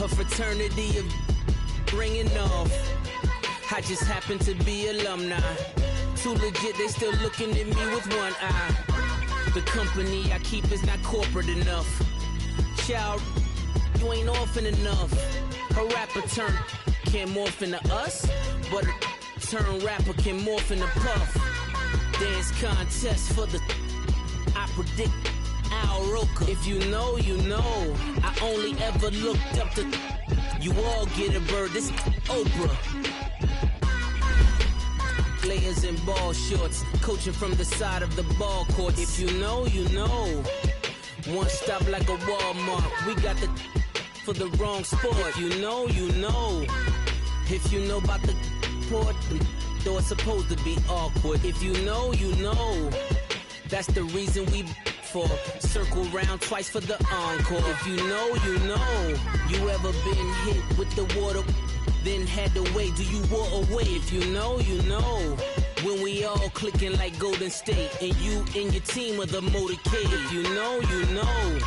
A fraternity of ringing off. I just happen to be alumni. Too legit, they still looking at me with one eye. The company I keep is not corporate enough. Child, you ain't orphan enough. A rapper turn can't morph into us, but a turn rapper can morph into Puff. Dance contest for the I predict Al Roker. If you know, you know. I only ever looked up to you all get a bird. This Oprah. Players in ball shorts, coaching from the side of the ball court. If you know, you know. One stop like a Walmart. We got the for the wrong sport. If you know, you know. If you know about the port, though it's supposed to be awkward. If you know, you know. That's the reason we for circle round twice for the encore. If you know, you know. You ever been hit with the water, then had to wait? Do you walk away? If you know, you know. When we all clicking like Golden State, and you and your team are the motorcade. If you know, you know.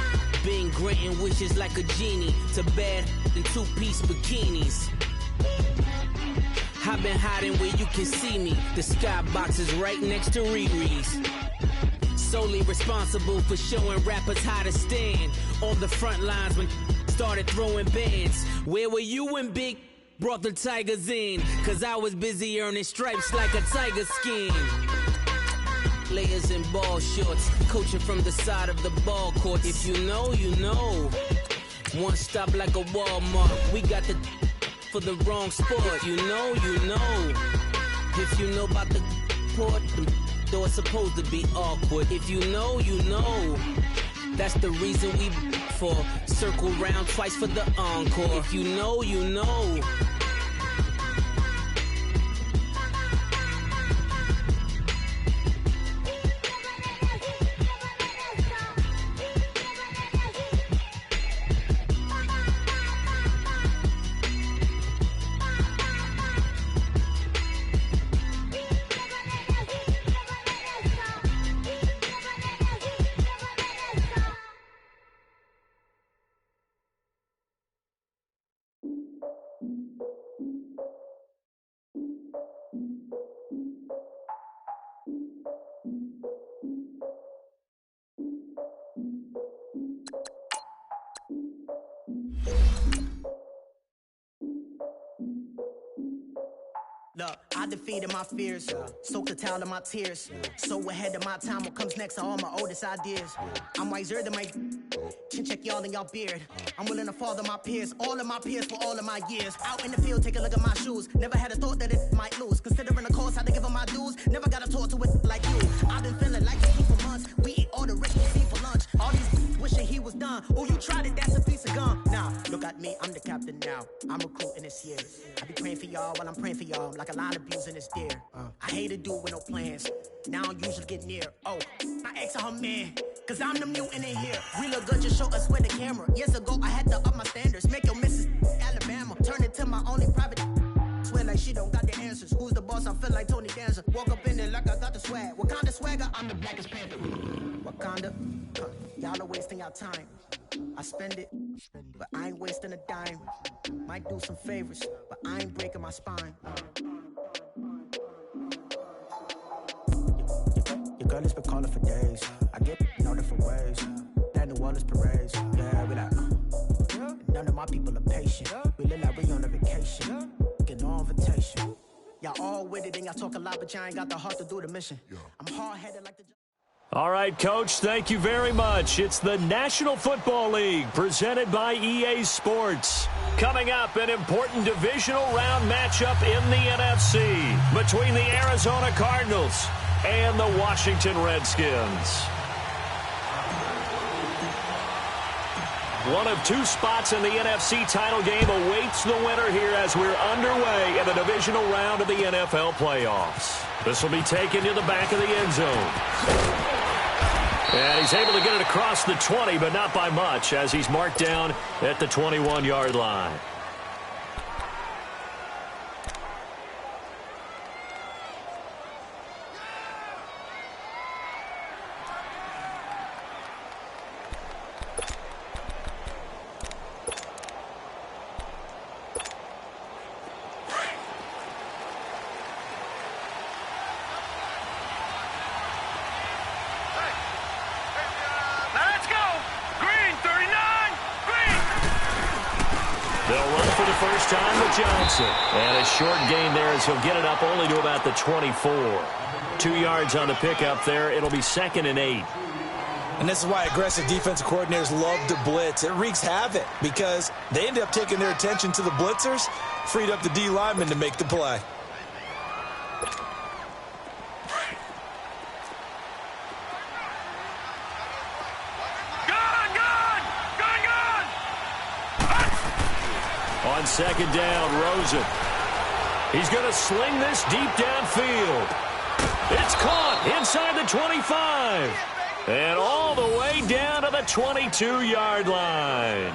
Been granting wishes like a genie to bad in two-piece bikinis. I've been hiding where you can see me. The skybox is right next to Riri's. Solely responsible for showing rappers how to stand on the front lines when started throwing bands. Where were you when Big brought the Tigers in? Cause I was busy earning stripes like a tiger skin. Players in ball shorts, coaching from the side of the ball court. If you know, you know. One stop like a Walmart. We got the for the wrong sport. If you know, you know. If you know about the port, though it's supposed to be awkward. If you know, you know. That's the reason we for circle round twice for the encore. If you know, you know. Look, I defeated my fears, soaked the towel in my tears. So ahead of my time, what comes next are all my oldest ideas. I'm wiser than my chin check y'all in y'all beard. I'm willing to father my peers, all of my peers for all of my years. Out in the field, take a look at my shoes. Never had a thought that it might lose. Considering the cost, I had to give them my dues. Never got to talk to it like you. I've been feeling like this for months. We eat all the rich we see for lunch. All these wishing he was done. Oh, you tried it, that's a piece of gum. Now, look at me, I'm the captain now. I'm recruiting this year. I be praying for y'all while I'm praying for y'all. Like a line of views in this deer. I hate to do with no plans. Now I usually get near. Oh, my ex her man. Cause I'm the mutant in here. We look good, just show us where the camera. Years ago, I had to up my standards. Make your missus Alabama. Turn it to my only private. Swear like she don't got the answers. Who's the boss? I feel like Tony Danza. Walk up in there like I got the swag. What kind of swagger? I'm the blackest panther. Wakanda. Y'all are wasting your time. I spend it, but I ain't wasting a dime. Might do some favors, but I ain't breaking my spine. Your girl has been calling for days. I get in all different ways. That New Orleans parades. Yeah, we like, none of my people are patient. We look like we on a vacation. Get no invitation. Y'all all with it and y'all talk a lot, but y'all ain't got the heart to do the mission. I'm hard-headed like the... All right, Coach, thank you very much. It's the National Football League presented by EA Sports. Coming up, an important divisional round matchup in the NFC between the Arizona Cardinals and the Washington Redskins. One of two spots in the NFC title game awaits the winner here as we're underway in the divisional round of the NFL playoffs. This will be taken to the back of the end zone. And he's able to get it across the 20, but not by much, as he's marked down at the 21-yard line. They'll run for the first time with Johnson. And a short gain there as he'll get it up only to about the 24. 2 yards on the pickup there. It'll be 2nd and 8. And this is why aggressive defensive coordinators love to blitz. It wreaks havoc because they end up taking their attention to the blitzers, freed up the D lineman to make the play. On 2nd down, Rosen. He's going to sling this deep downfield. It's caught inside the 25. And all the way down to the 22-yard line.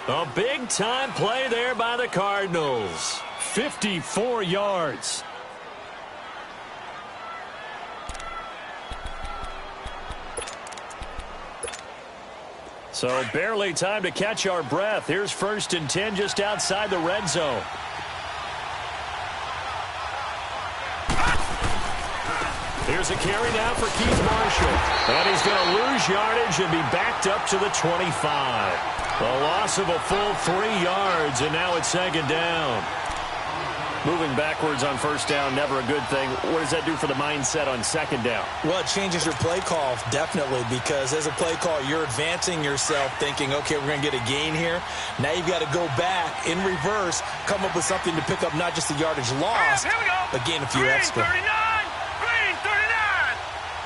A big-time play there by the Cardinals. 54 yards. So barely time to catch our breath. Here's 1st and 10 just outside the red zone. Here's a carry now for Keith Marshall. And he's going to lose yardage and be backed up to the 25. A loss of a full 3 yards, and now it's 2nd down. Moving backwards on 1st down, never a good thing. What does that do for the mindset on 2nd down? Well, it changes your play call, definitely, because as a play call, you're advancing yourself thinking, okay, we're going to get a gain here. Now you've got to go back in reverse, come up with something to pick up not just the yardage lost, but gain a few extra. 39! Green, 39!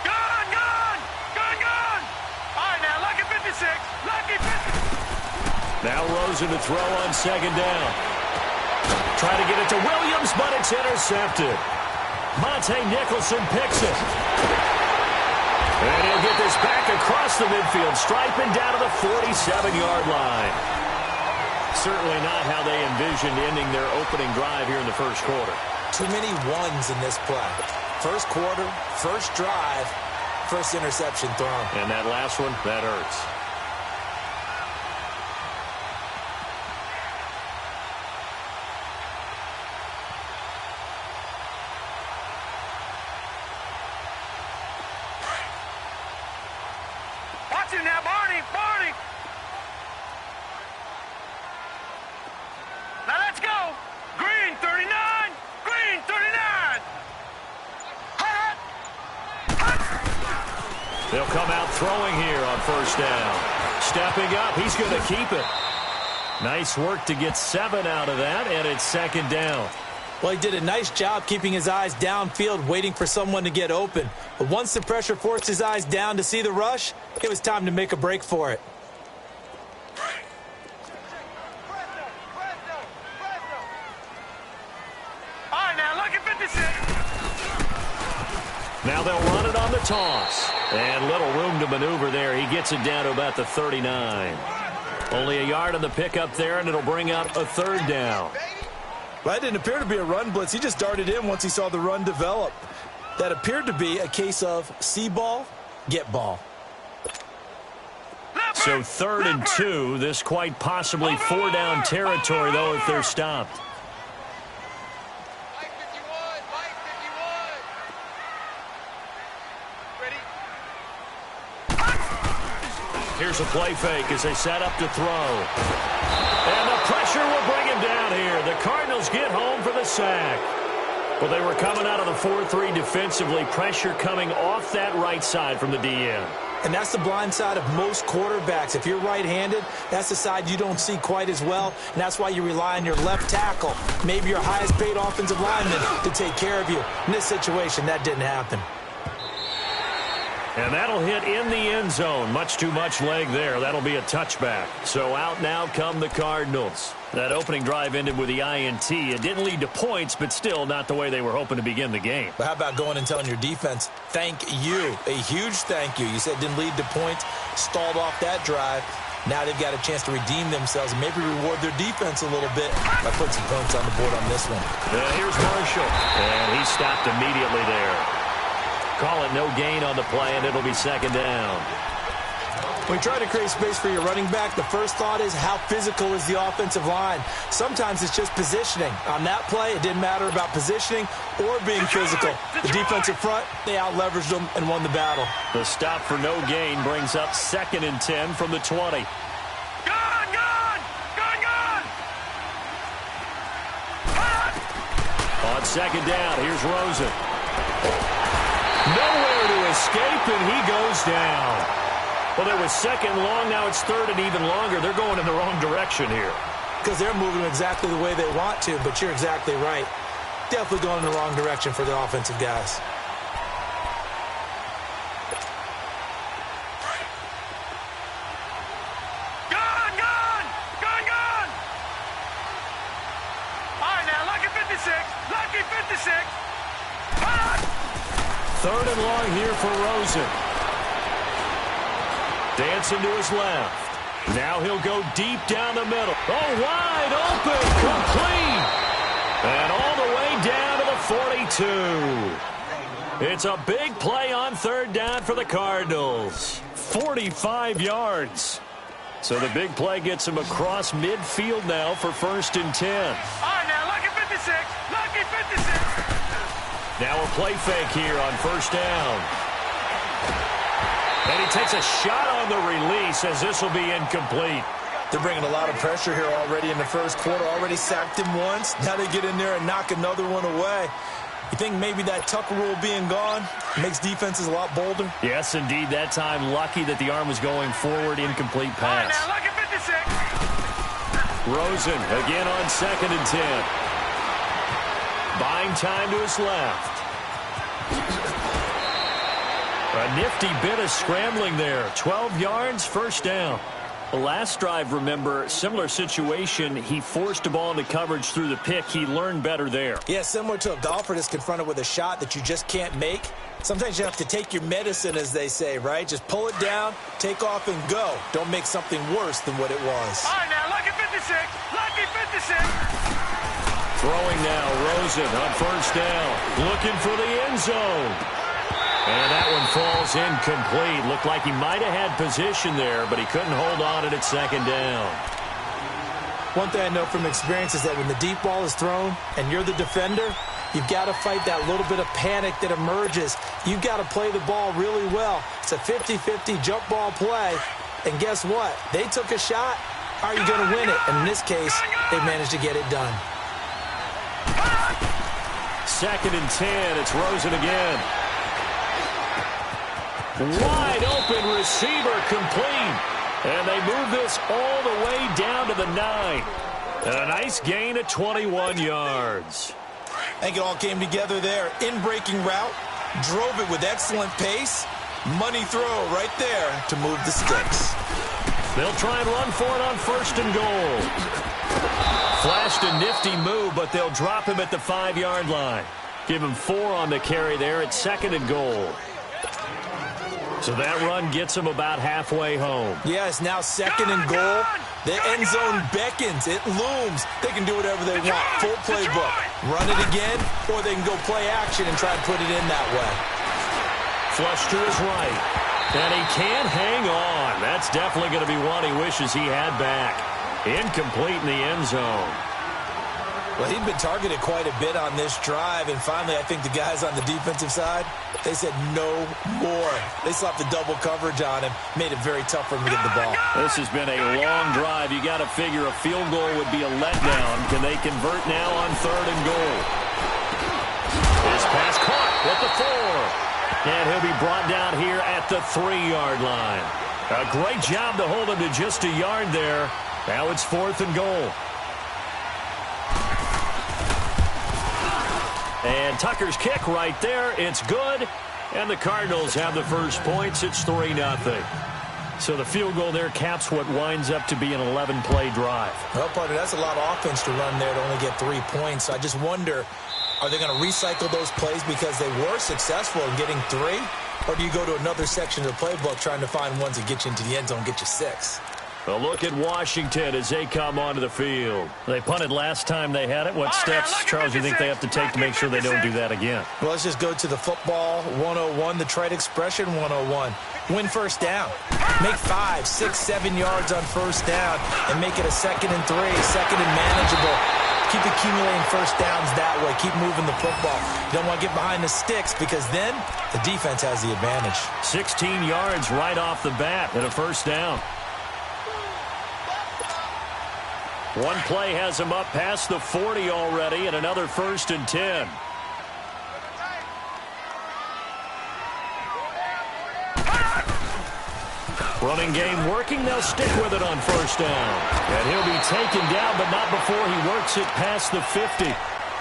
Gone! All right, now, lucky 56. Lucky 50. Now Rosen to throw on 2nd down. Trying to get it to Williams, but it's intercepted. Monte Nicholson picks it. And he'll get this back across the midfield, striping down to the 47-yard line. Certainly not how they envisioned ending their opening drive here in the 1st quarter. Too many ones in this play. 1st quarter, 1st drive, 1st interception thrown. And that last one, that hurts. Watch him now, Barney! Now let's go! Green, 39! Green, 39! They'll come out throwing here on 1st down. Stepping up, he's going to keep it. Nice work to get 7 out of that, and it's 2nd down. Well, he did a nice job keeping his eyes downfield, waiting for someone to get open. But once the pressure forced his eyes down to see the rush, it was time to make a break for it. All right, now, lucky 56. Now they'll run it on the toss. And little room to maneuver there. He gets it down to about the 39. Only a yard on the pickup there, and it'll bring up a 3rd down. Well, that didn't appear to be a run blitz. He just darted in once he saw the run develop. That appeared to be a case of see ball, get ball. So 3rd and 2. This quite possibly 4-down territory, though, if they're stopped. Here's a play fake as they set up to throw. And the pressure will bring him down here. The Cardinals get home for the sack. Well, they were coming out of the 4-3 defensively. Pressure coming off that right side from the DN. And that's the blind side of most quarterbacks. If you're right-handed, that's the side you don't see quite as well. And that's why you rely on your left tackle, maybe your highest-paid offensive lineman, to take care of you. In this situation, that didn't happen. And that'll hit in the end zone. Much too much leg there. That'll be a touchback. So out now come the Cardinals. That opening drive ended with the INT. It didn't lead to points, but still not the way they were hoping to begin the game. But how about going and telling your defense, thank you, a huge thank you. You said it didn't lead to points, stalled off that drive. Now they've got a chance to redeem themselves and maybe reward their defense a little bit by putting some points on the board on this one. Here's Marshall, and he stopped immediately there. Call it no gain on the play, and it'll be 2nd down. When you try to create space for your running back, the first thought is how physical is the offensive line. Sometimes it's just positioning. On that play, it didn't matter about positioning or being physical. The defensive front, they out-leveraged them and won the battle. The stop for no gain brings up 2nd and 10 from the 20. Gone! second down. Here's Rosen. Nowhere to escape, and he goes down. Well, it was second long. Now it's third and even longer. They're going in the wrong direction here. Because they're moving exactly the way they want to, but you're exactly right. Definitely going in the wrong direction for the offensive guys. Gone! All right, now, lucky 56. Third and long here for Rosen. Dancing to his left. Now he'll go deep down the middle. Oh, wide open, complete. And all the way down to the 42. It's a big play on third down for the Cardinals. 45 yards. So the big play gets him across midfield now for 1st and 10. All right, now, lucky 56. Now a play fake here on 1st down. And he takes a shot on the release as this will be incomplete. They're bringing a lot of pressure here already in the first quarter. Already sacked him once. Now they get in there and knock another one away. You think maybe that Tucker rule being gone makes defenses a lot bolder? Yes, indeed. That time, lucky that the arm was going forward. Incomplete pass. All right, now, lucky 56. Rosen again on 2nd and 10. Buying time to his left. A nifty bit of scrambling there. 12 yards, 1st down. The last drive, remember, similar situation. He forced a ball into coverage through the pick. He learned better there. Yeah, similar to a golfer that's confronted with a shot that you just can't make. Sometimes you have to take your medicine, as they say, right? Just pull it down, take off, and go. Don't make something worse than what it was. All right, now, lucky 56. Throwing now, Rosen on 1st down. Looking for the end zone. And that one falls incomplete. Looked like he might have had position there, but he couldn't hold on it at 2nd down. One thing I know from experience is that when the deep ball is thrown and you're the defender, you've got to fight that little bit of panic that emerges. You've got to play the ball really well. It's a 50-50 jump ball play. And guess what? They took a shot. How are you going to win it? And in this case, they managed to get it done. 2nd and 10. It's Rosen again. Wide open receiver, complete. And they move this all the way down to the 9. And a nice gain of 21 yards. I think it all came together there. In-breaking route, drove it with excellent pace. Money throw right there to move the sticks. They'll try and run for it on 1st and goal. Flashed a nifty move, but they'll drop him at the 5-yard line. Give him 4 on the carry there at 2nd and goal. So that run gets him about halfway home. Yeah, it's now 2nd and goal. The end zone beckons. It looms. They can do whatever they want. Full playbook. Run it again, or they can go play action and try and put it in that way. Flush to his right. And he can't hang on. That's definitely going to be one he wishes he had back. Incomplete in the end zone. Well, he'd been targeted quite a bit on this drive, and finally I think the guys on the defensive side, they said no more. They slapped the double coverage on him, made it very tough for him to get the ball. This has been a long drive. You got to figure a field goal would be a letdown. Can they convert now on 3rd and goal? This pass caught at the 4. And he'll be brought down here at the 3-yard line. A great job to hold him to just a yard there. Now it's 4th and goal. And Tucker's kick right there. It's good. And the Cardinals have the first points. It's 3-0. So the field goal there caps what winds up to be an 11-play drive. Well, partner, that's a lot of offense to run there to only get 3 points. So I just wonder, are they going to recycle those plays because they were successful in getting 3? Or do you go to another section of the playbook trying to find ones that get you into the end zone and get you 6? A look at Washington as they come onto the field. They punted last time they had it. What steps, Charles, do you think they have to take to make sure they don't do that again? Well, let's just go to the football 101, the trade expression 101. Win 1st down. Make 5, 6, 7 yards on 1st down and make it a 2nd and 3, 2nd and manageable. Keep accumulating 1st downs that way. Keep moving the football. You don't want to get behind the sticks because then the defense has the advantage. 16 yards right off the bat and a 1st down. One play has him up past the 40 already, and another 1st and 10. Running game working. They'll stick with it on 1st down. And he'll be taken down, but not before he works it past the 50.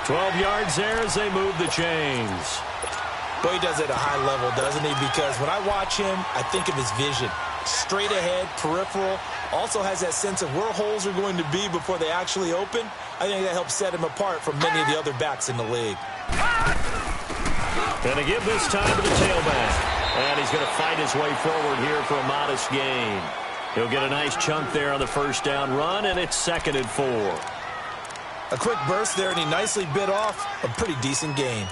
12 yards there as they move the chains. Well, he does it at a high level, doesn't he? Because when I watch him, I think of his vision. Straight ahead, peripheral. Also has that sense of where holes are going to be before they actually open. I think that helps set him apart from many of the other backs in the league. Going to give this time to the tailback. And he's going to fight his way forward here for a modest gain. He'll get a nice chunk there on the 1st down run, and it's 2nd and 4. A quick burst there, and he nicely bit off a pretty decent gain.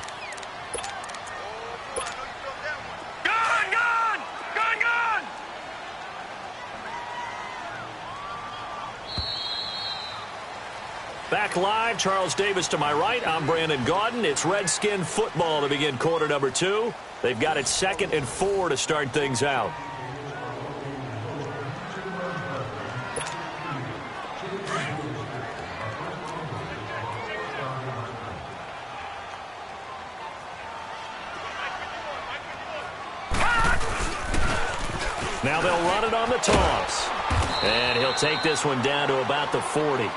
Back live, Charles Davis to my right. I'm Brandon Gaudin. It's Redskin football to begin quarter number 2. They've got it 2nd and 4 to start things out. Now they'll run it on the toss. And he'll take this one down to about the 40.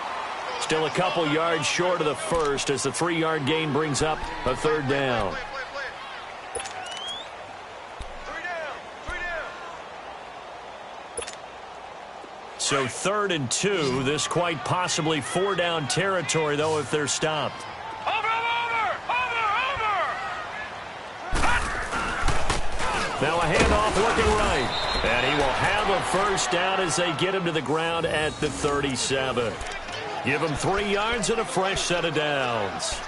Still a couple yards short of the 1st as the 3-yard gain brings up a 3rd down. So 3rd and 2. This quite possibly 4-down territory, though, if they're stopped. Over! Now a handoff working right. And he will have a 1st down as they get him to the ground at the 37. Give him 3 yards and a fresh set of downs.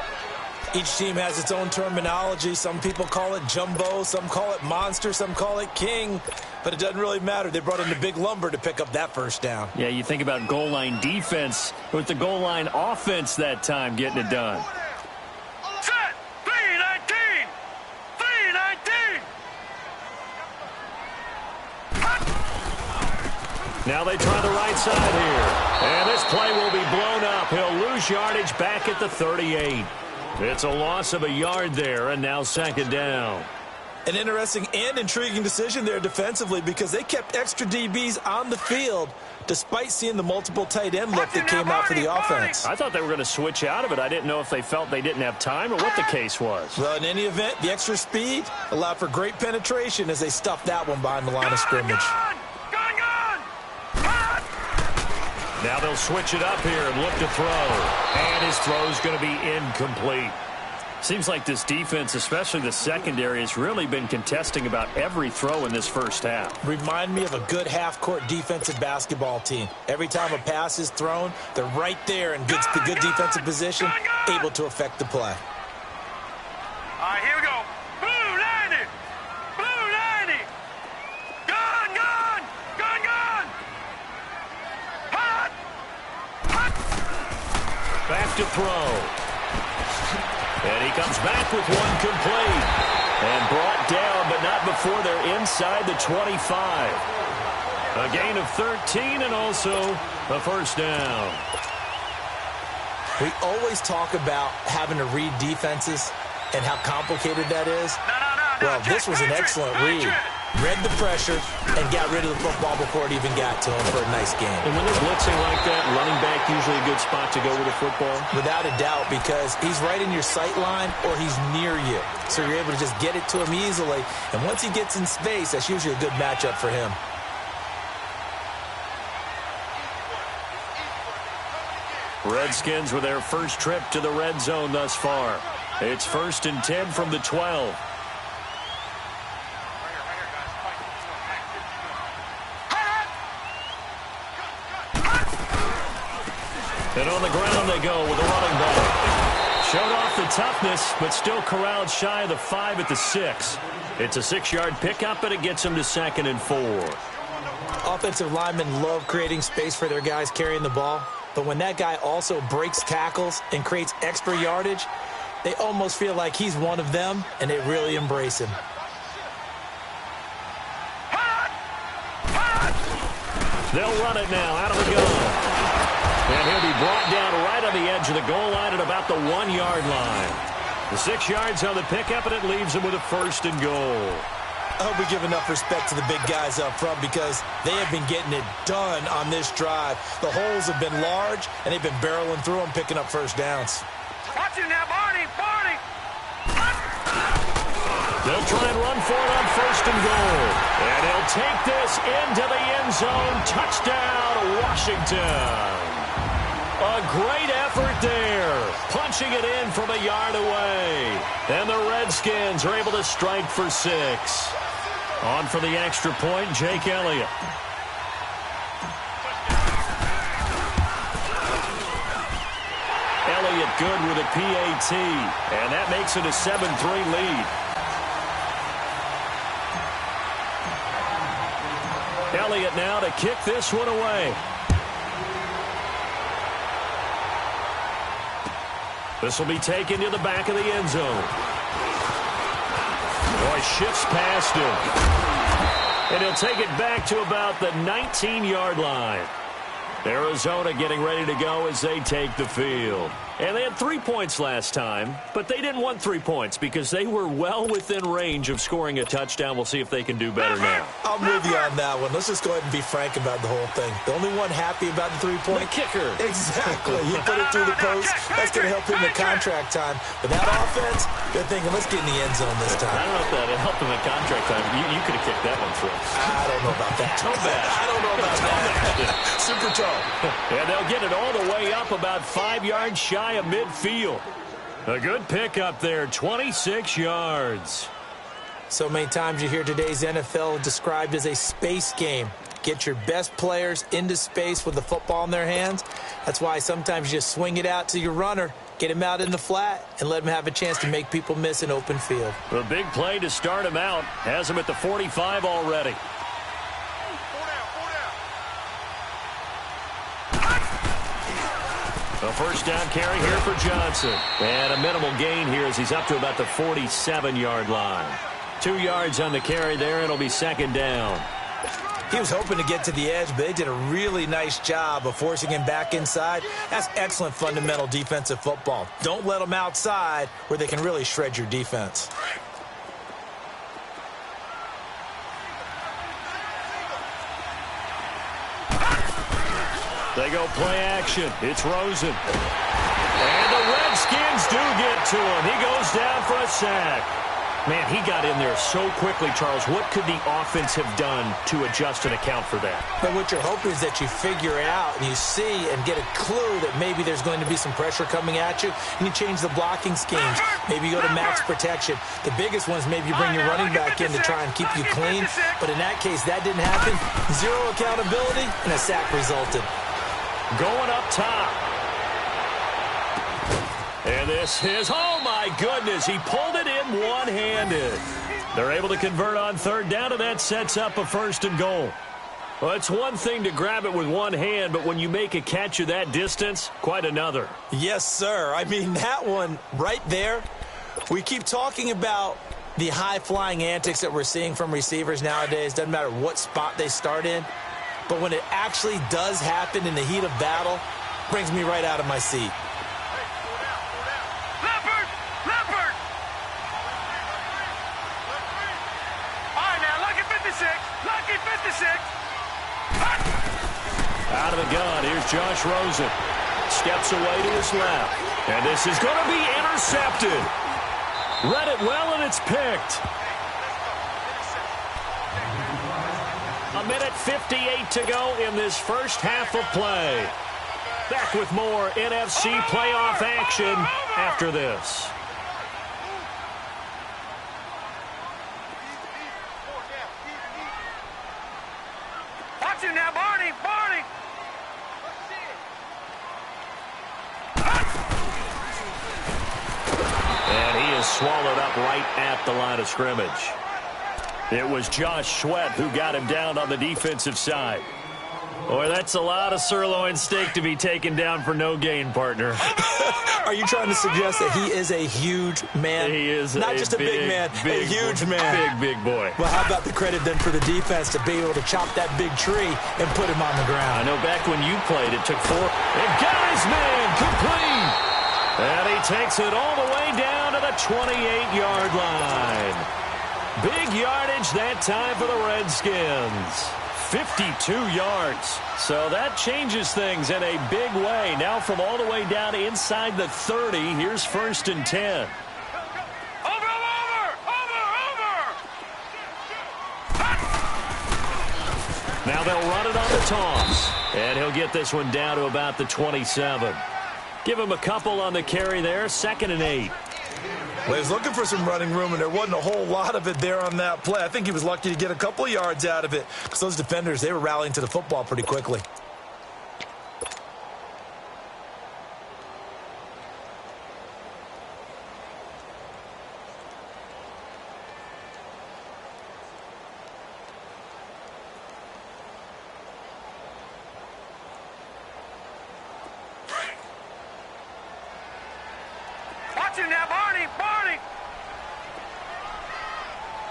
Each team has its own terminology. Some people call it jumbo, some call it monster, some call it king. But it doesn't really matter. They brought in the big lumber to pick up that 1st down. Yeah, you think about goal line defense with the goal line offense that time getting it done. Set! 3-19! 3-19! Now they try the right side here. And this play will be blown up. He'll lose yardage back at the 38. It's a loss of a yard there, and now 2nd down. An interesting and intriguing decision there defensively because they kept extra DBs on the field despite seeing the multiple tight end look that came out for the offense. I thought they were going to switch out of it. I didn't know if they felt they didn't have time or what the case was. Well, in any event, the extra speed allowed for great penetration as they stuffed that one behind the line of scrimmage. Now they'll switch it up here and look to throw. And his throw's going to be incomplete. Seems like this defense, especially the secondary, has really been contesting about every throw in this 1st half. Remind me of a good half-court defensive basketball team. Every time a pass is thrown, they're right there in good defensive position, able to affect the play. All right, here we go. Blue 90! Blue 90! Gun! Hot! Back to throw. And he comes back with one complete. And brought down, but not before they're inside the 25. A gain of 13 and also a 1st down. We always talk about having to read defenses and how complicated that is. Well, this was an excellent read. Read the pressure and got rid of the football before it even got to him for a nice game. And when they're blitzing like that, running back usually a good spot to go with the football? Without a doubt, because he's right in your sight line or he's near you. So you're able to just get it to him easily. And once he gets in space, that's usually a good matchup for him. Redskins with their first trip to the red zone thus far. It's 1st and 10 from the 12. And on the ground they go with a running back. Showed off the toughness, but still corralled shy of the 5 at the 6. It's a 6-yard pickup, and it gets them to 2nd and 4. Offensive linemen love creating space for their guys carrying the ball. But when that guy also breaks tackles and creates extra yardage, they almost feel like he's one of them, and they really embrace him. They'll run it now out of the gun. And he'll be brought down right on the edge of the goal line at about the 1-yard line. The 6 yards on the pickup, and it leaves him with a 1st and goal. I hope we give enough respect to the big guys up front because they have been getting it done on this drive. The holes have been large, and they've been barreling through them, picking up 1st downs. Watch it now, Barney! Barney! They'll try and run for it on 1st and goal. And he'll take this into the end zone. Touchdown, Washington. A great effort there. Punching it in from a yard away. And the Redskins are able to strike for 6. On for the extra point, Jake Elliott. Elliott good with a PAT. And that makes it a 7-3 lead. Elliott now to kick this one away. This will be taken to the back of the end zone. Boy, shifts past him. And he'll take it back to about the 19-yard line. Arizona getting ready to go as they take the field. And they had 3 points last time, but they didn't want 3 points because they were well within range of scoring a touchdown. We'll see if they can do better now. I'm with you on that one. Let's just go ahead and be frank about the whole thing. The only one happy about the 3-point. The kicker. Exactly. He put it through the post. That's going to help him in contract time. But that offense, they're thinking, let's get in the end zone this time. I don't know if that helped him in contract time. You could have kicked that one through. I don't know about that. Toe bash. I don't know about that. Super toe. And they'll get it all the way up about 5 yards shy of midfield. A good pickup there, 26 yards. So many times you hear today's NFL described as a space game. Get your best players into space with the football in their hands. That's why sometimes you just swing it out to your runner, get him out in the flat, and let him have a chance to make people miss an open field. A big play to start him out. Has him at the 45 already. A 1st down carry here for Johnson. And a minimal gain here as he's up to about the 47-yard line. 2 yards on the carry there, and it'll be 2nd down. He was hoping to get to the edge, but they did a really nice job of forcing him back inside. That's excellent fundamental defensive football. Don't let them outside where they can really shred your defense. They go play action. It's Rosen. And the Redskins do get to him. He goes down for a sack. Man, he got in there so quickly, Charles. What could the offense have done to adjust and account for that? But what you're hoping is that you figure out and you see and get a clue that maybe there's going to be some pressure coming at you, and you change the blocking schemes. Maybe you go to max protection. The biggest one is maybe you bring your running back in to try and keep you clean. But in that case, that didn't happen. 0 accountability, and a sack resulted. Going up top. And this is, oh my goodness, he pulled it in one-handed. They're able to convert on 3rd down, and that sets up a 1st and goal. Well, it's one thing to grab it with one hand, but when you make a catch of that distance, quite another. Yes, sir. I mean, that one right there, we keep talking about the high-flying antics that we're seeing from receivers nowadays. Doesn't matter what spot they start in. But when it actually does happen in the heat of battle, brings me right out of my seat. Leopard! Leopard! All right, now, lucky 56. Lucky 56. Out of the gun, here's Josh Rosen. Steps away to his left. And this is going to be intercepted. Read it well, and it's picked. 1:58 to go in this first half of play. Back with more NFC playoff action after this. Watch it now, Barney! Barney! And he is swallowed up right at the line of scrimmage. It was Josh Sweat who got him down on the defensive side. Boy, that's a lot of sirloin steak to be taken down for no gain, partner. Are you trying to suggest that he is a huge man? He is not just a big man, a huge man. Big boy. Well, how about the credit then for the defense to be able to chop that big tree and put him on the ground? I know back when you played, it took 4. And got his man complete. And he takes it all the way down to the 28-yard line. Big yardage that time for the Redskins. 52 yards. So that changes things in a big way. Now from all the way down inside the 30, here's 1st and 10. Over! Now they'll run it on the toss. And he'll get this one down to about the 27. Give him a couple on the carry there. 2nd and 8. Well, he was looking for some running room, and there wasn't a whole lot of it there on that play. I think he was lucky to get a couple of yards out of it because those defenders, they were rallying to the football pretty quickly. Watch him now, Barney!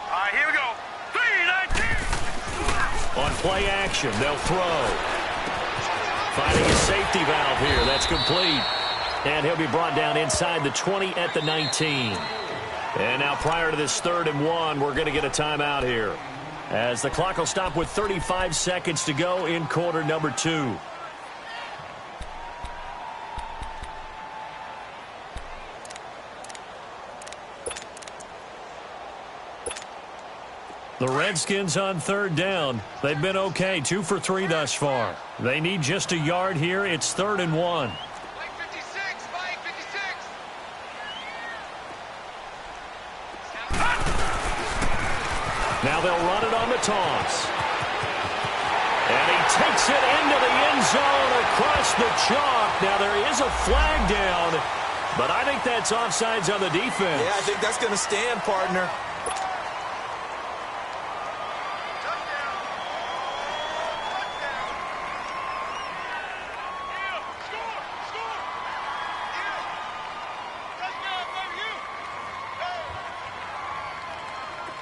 All right, here we go. 3-19. On play action, they'll throw. Finding a safety valve here. That's complete. And he'll be brought down inside the 20 at the 19. And now prior to this 3rd and 1, we're going to get a timeout here, as the clock will stop with 35 seconds to go in quarter number 2. The Redskins on 3rd down. They've been okay, 2 for 3 thus far. They need just a yard here. It's 3rd and 1. Mike 56. Now they'll run it on the toss. And he takes it into the end zone across the chalk. Now there is a flag down, but I think that's offsides on the defense. Yeah, I think that's going to stand, partner.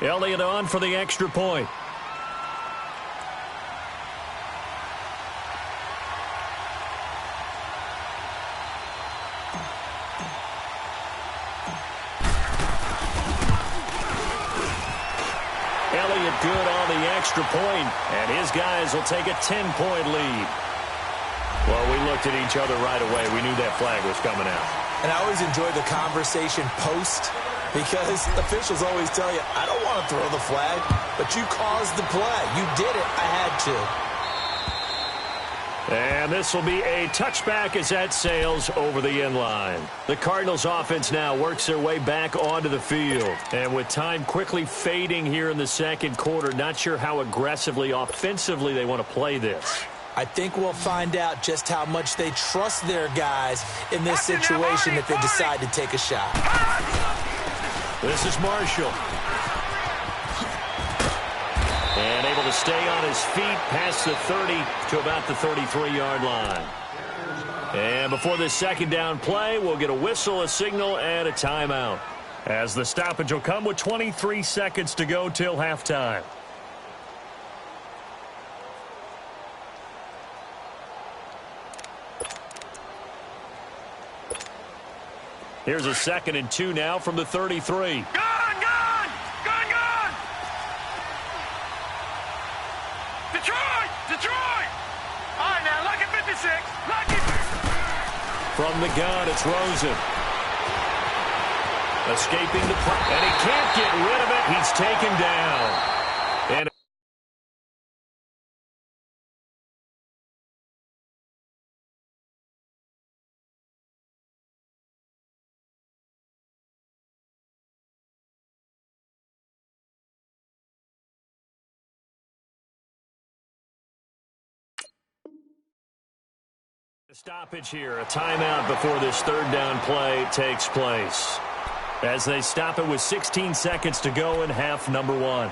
Elliott on for the extra point. Elliott good on the extra point, and his guys will take a 10-point lead. Well, we looked at each other right away. We knew that flag was coming out. And I always enjoy the conversation post, because officials always tell you, I don't want to throw the flag, but you caused the play. You did it. I had to. And this will be a touchback as that sails over the end line. The Cardinals offense now works their way back onto the field. And with time quickly fading here in the 2nd quarter, not sure how aggressively, offensively they want to play this. I think we'll find out just how much they trust their guys in this situation if they decide to take a shot. This is Marshall. And able to stay on his feet past the 30 to about the 33-yard line. And before this 2nd down play, we'll get a whistle, a signal, and a timeout, as the stoppage will come with 23 seconds to go till halftime. Here's a 2nd and 2 now from the 33. Gun! Detroit! All right, now, lucky 56. Lucky. From the gun, it's Rosen. Escaping the play, and he can't get rid of it. He's taken down. And stoppage here, a timeout before this 3rd down play takes place, as they stop it with 16 seconds to go in half number 1.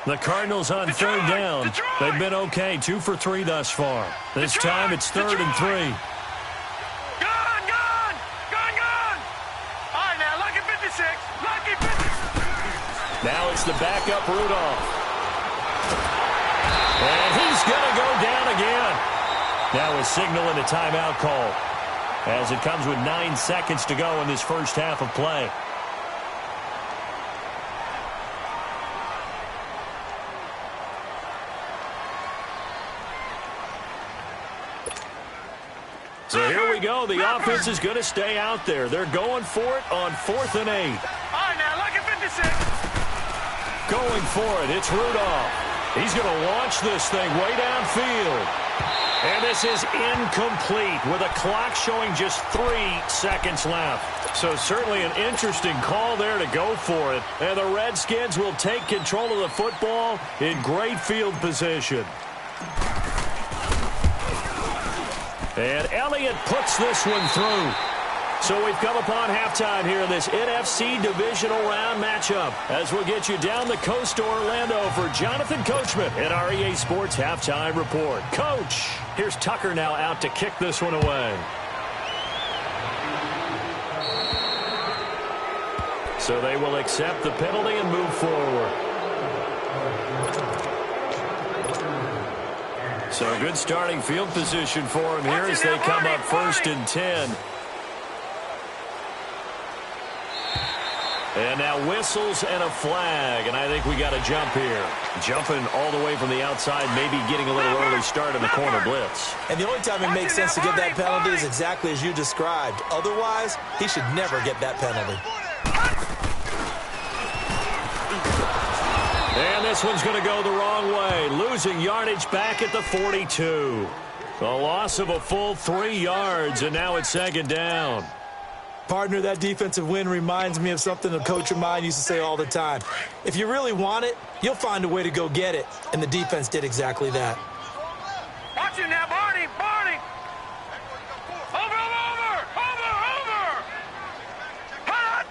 The Cardinals on third down. They've been okay, 2 for 3 thus far. This time it's 3rd and 3. Gone! All right, now, lucky 56. Lucky 56. Now it's the backup Rudolph. And he's going to go down again. Now a signal and a timeout call as it comes with 9 seconds to go in this first half of play. So here we go. The offense is going to stay out there. They're going for it on 4th and 8. All right, now, lucky 56. Going for it. It's Rudolph. He's going to launch this thing way downfield. And this is incomplete with a clock showing just 3 seconds left. So certainly an interesting call there to go for it. And the Redskins will take control of the football in great field position. And Elliott puts this one through. So we've come upon halftime here in this NFC Divisional Round matchup as we'll get you down the coast to Orlando for Jonathan Coachman in our EA Sports Halftime Report. Coach, here's Tucker now out to kick this one away. So they will accept the penalty and move forward. So good starting field position for him here as they come up 1st and 10. And now whistles and a flag, and I think we got a jump here. Jumping all the way from the outside, maybe getting a little early start in the corner blitz. And the only time it makes sense to get that penalty is exactly as you described. Otherwise, he should never get that penalty. And this one's going to go the wrong way, losing yardage back at the 42. A loss of a full 3 yards, and now it's 2nd down. Partner, that defensive win reminds me of something a coach of mine used to say all the time. If you really want it, you'll find a way to go get it. And the defense did exactly that. Watch it now, Barney. Over. Hot.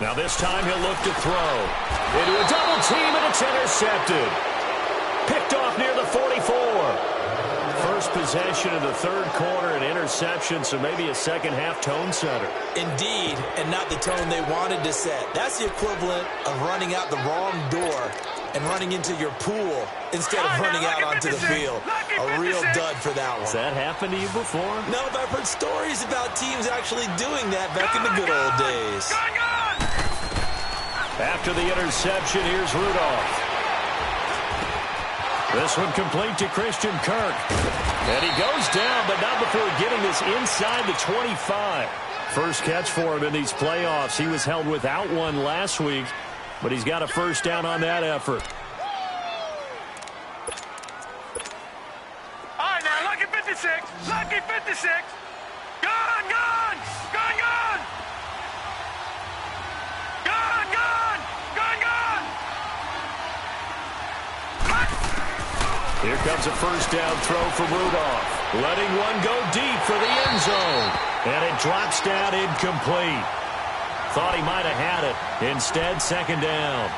Now this time he'll look to throw. Into a double team, and it's intercepted. Picked off near the 44. First possession of the 3rd quarter, an interception, so maybe a second-half tone setter. Indeed, and not the tone they wanted to set. That's the equivalent of running out the wrong door and running into your pool instead of running out onto the field. A real dud for that one. Has that happened to you before? No, but I've heard stories about teams actually doing that back in the good old days. After the interception, here's Rudolph. This one complete to Christian Kirk. And he goes down, but not before getting this inside the 25. First catch for him in these playoffs. He was held without one last week, but he's got a first down on that effort. All right, now, lucky 56. Lucky 56. Gone. Gone. Here comes a first down throw from Rudolph. Letting one go deep for the end zone. And it drops down incomplete. Thought he might have had it. Instead, 2nd down.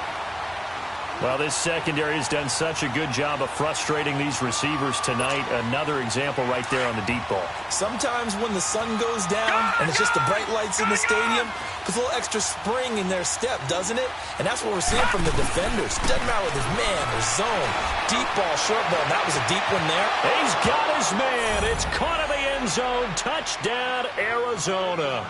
Well, this secondary has done such a good job of frustrating these receivers tonight. Another example right there on the deep ball. Sometimes when the sun goes down and it's just the bright lights in the stadium, there's a little extra spring in their step, doesn't it? And that's what we're seeing from the defenders. Doesn't matter with his man or zone. Deep ball, short ball. That was a deep one there. He's got his man. It's caught in the end zone. Touchdown, Arizona.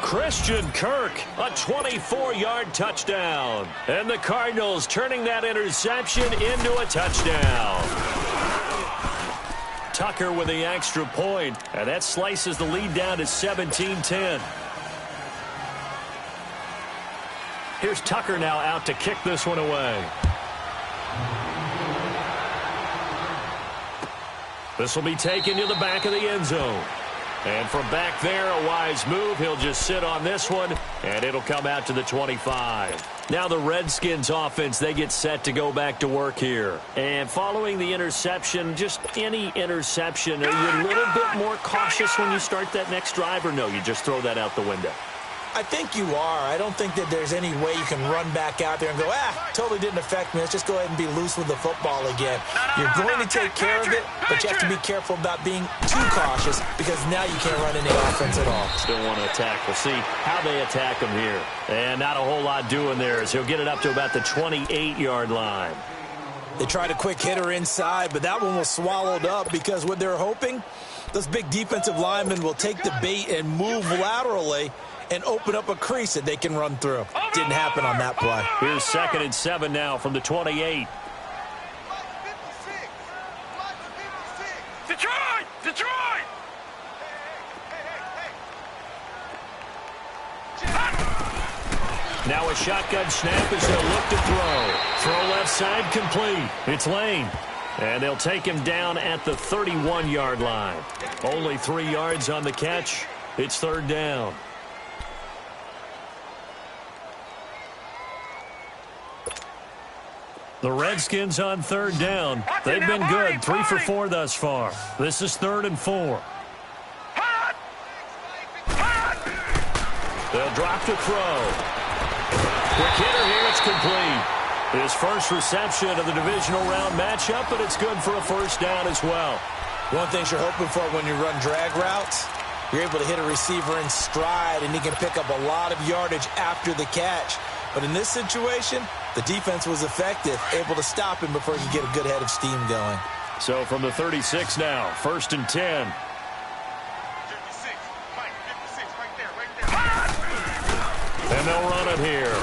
Christian Kirk, a 24-yard touchdown. And the Cardinals turning that interception into a touchdown. Tucker with the extra point, and that slices the lead down to 17-10. Here's Tucker now out to kick this one away. This will be taken to the back of the end zone. And from back there, a wise move. He'll just sit on this one, and it'll come out to the 25. Now the Redskins offense, they get set to go back to work here. And following the interception, just any interception, are you a little bit more cautious when you start that next drive, or no, you just throw that out the window? I think you are. I don't think that there's any way you can run back out there and go, totally didn't affect me. Let's just go ahead and be loose with the football again. You're going to take care of it, but you have to be careful about being too cautious because now you can't run any offense at all. Still want to attack. We'll see how they attack him here. And not a whole lot doing there as he'll get it up to about the 28-yard line. They tried a quick hitter inside, but that one was swallowed up because what they're hoping, those big defensive linemen will take the bait and move laterally and open up a crease that they can run through. Didn't happen on that play. Here's 2nd and 7 now from the 28. Detroit! Detroit! Now a shotgun snap as they'll look to throw. Throw left side complete. It's Lane. And they'll take him down at the 31-yard line. Only 3 yards on the catch. It's 3rd down. The Redskins on 3rd down. They've been good. 3 for 4 thus far. This is 3rd and 4. They'll drop to throw. Quick hitter here. It's complete. His first reception of the divisional round matchup, but it's good for a 1st down as well. One thing you're hoping for when you run drag routes, you're able to hit a receiver in stride, and he can pick up a lot of yardage after the catch. But in this situation, the defense was effective, able to stop him before he could get a good head of steam going. So from the 36 now, 1st and 10. 56, Mike, 56, right there. And they'll run it here.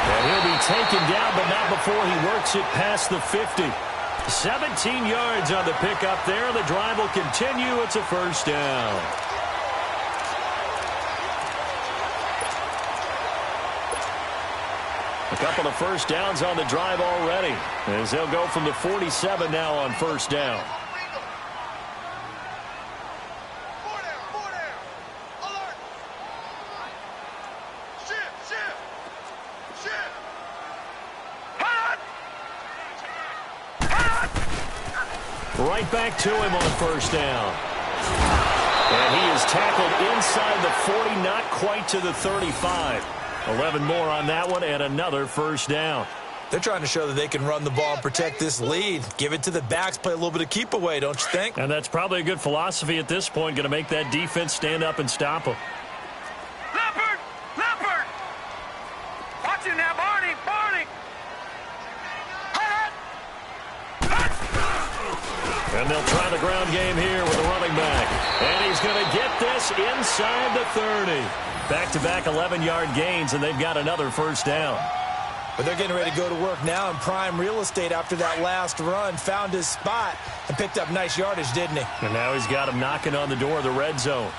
And he'll be taken down, but not before he works it past the 50. 17 yards on the pickup there. The drive will continue. It's a 1st down. A couple of 1st downs on the drive already, as they'll go from the 47 now on 1st down. Right back to him on 1st down. And he is tackled inside the 40, not quite to the 35. 11 more on that one, and another 1st down. They're trying to show that they can run the ball and protect this lead. Give it to the backs, play a little bit of keep away, don't you think? And that's probably a good philosophy at this point, going to make that defense stand up and stop them. Leopard! Leopard! Watch it now, Barney! Barney! And they'll try the ground game here with a running back. And he's going to get this inside the 30. Back-to-back 11-yard gains, and they've got another 1st down. But they're getting ready to go to work now in prime real estate after that last run. Found his spot and picked up nice yardage, didn't he? And now he's got him knocking on the door of the red zone.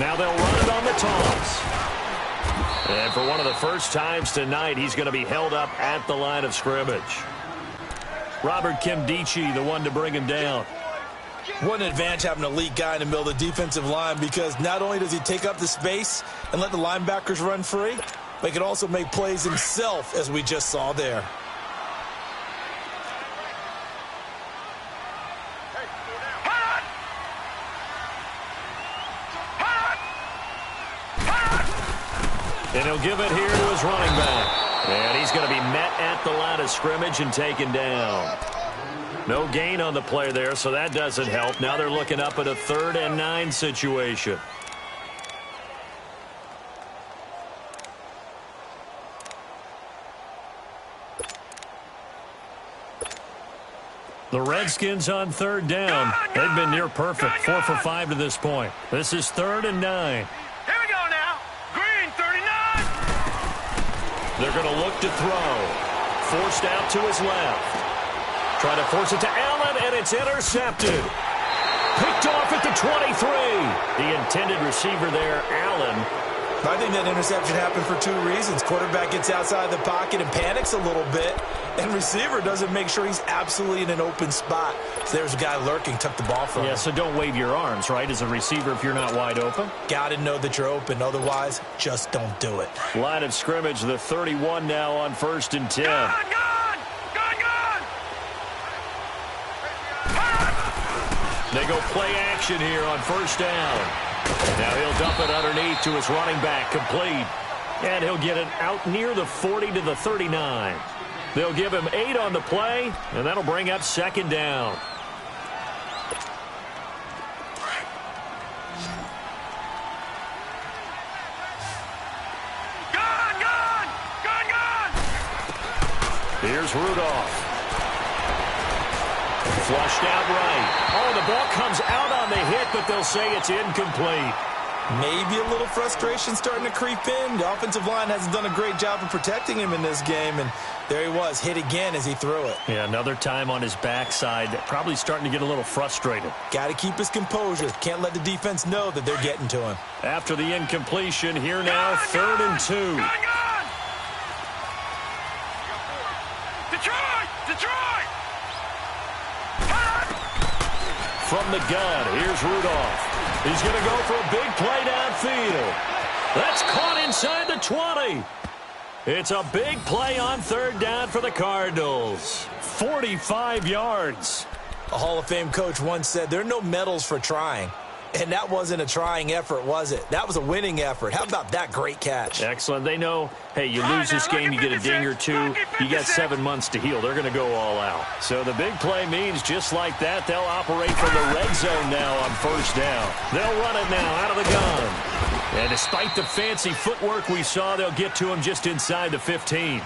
Now they'll run it on the toss. And for one of the first times tonight, he's going to be held up at the line of scrimmage. Robert Kimdichie, the one to bring him down. What an advantage having an elite guy in the middle of the defensive line, because not only does he take up the space and let the linebackers run free, but he can also make plays himself, as we just saw there. And he'll give it here to his running back. And he's going to be met at the line of scrimmage and taken down. No gain on the play there, so that doesn't help. Now they're looking up at a 3rd and 9 situation. The Redskins on 3rd down. They've been near perfect, 4 for 5 to this point. This is 3rd and 9. Here we go now. Green, 39. They're going to look to throw. Forced out to his left. Trying to force it to Allen, and it's intercepted. Picked off at the 23. The intended receiver there, Allen. I think that interception happened for 2 reasons. Quarterback gets outside the pocket and panics a little bit, and receiver doesn't make sure he's absolutely in an open spot. So there's a guy lurking, took the ball from him. Yeah, so don't wave your arms, right, as a receiver if you're not wide open. Got to know that you're open. Otherwise, just don't do it. Line of scrimmage, the 31 now on 1st and 10. Gone, gone, gone, gone. They go play action here on first down. Now he'll dump it underneath to his running back, complete. And he'll get it out near the 40 to the 39. They'll give him 8 on the play, and that'll bring up second down. Here's Rudolph. Flushed out right. Oh, the ball comes out on the hit, but they'll say it's incomplete. Maybe a little frustration starting to creep in. The offensive line hasn't done a great job of protecting him in this game, and there he was, hit again as he threw it. Yeah, another time on his backside, probably starting to get a little frustrated. Got to keep his composure. Can't let the defense know that they're getting to him. After the incompletion, here now, 3rd and 2. Detroit! From the gun, here's Rudolph. He's going to go for a big play downfield. That's caught inside the 20. It's a big play on 3rd down for the Cardinals. 45 yards. A Hall of Fame coach once said there are no medals for trying. And that wasn't a trying effort, was it? That was a winning effort. How about that great catch? Excellent. They know, hey, you lose this game, you get a ding or two, you got 7 months to heal. They're going to go all out. So the big play means just like that, they'll operate from the red zone now on first down. They'll run it now out of the gun. And despite the fancy footwork we saw, they'll get to him just inside the 15.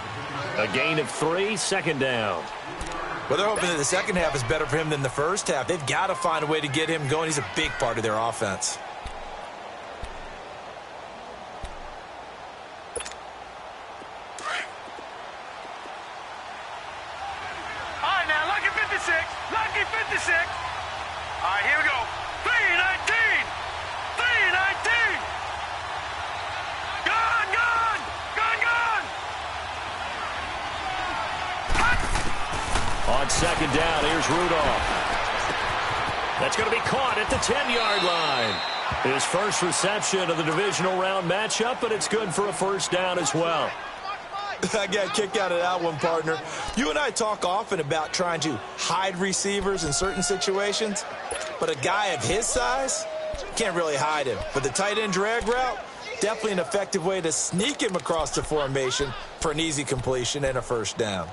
A gain of 3, second down. Well, they're hoping that the second half is better for him than the first half. They've got to find a way to get him going. He's a big part of their offense. All right, now, lucky 56. Lucky 56. All right, here we go. 319. 319. Gun, gun. Gun, gun. On second down, here's Rudolph. That's going to be caught at the 10-yard line. His first reception of the divisional round matchup, but it's good for a first down as well. I got a kick out of that one, partner. You and I talk often about trying to hide receivers in certain situations, but a guy of his size can't really hide him. But the tight end drag route, definitely an effective way to sneak him across the formation for an easy completion and a first down.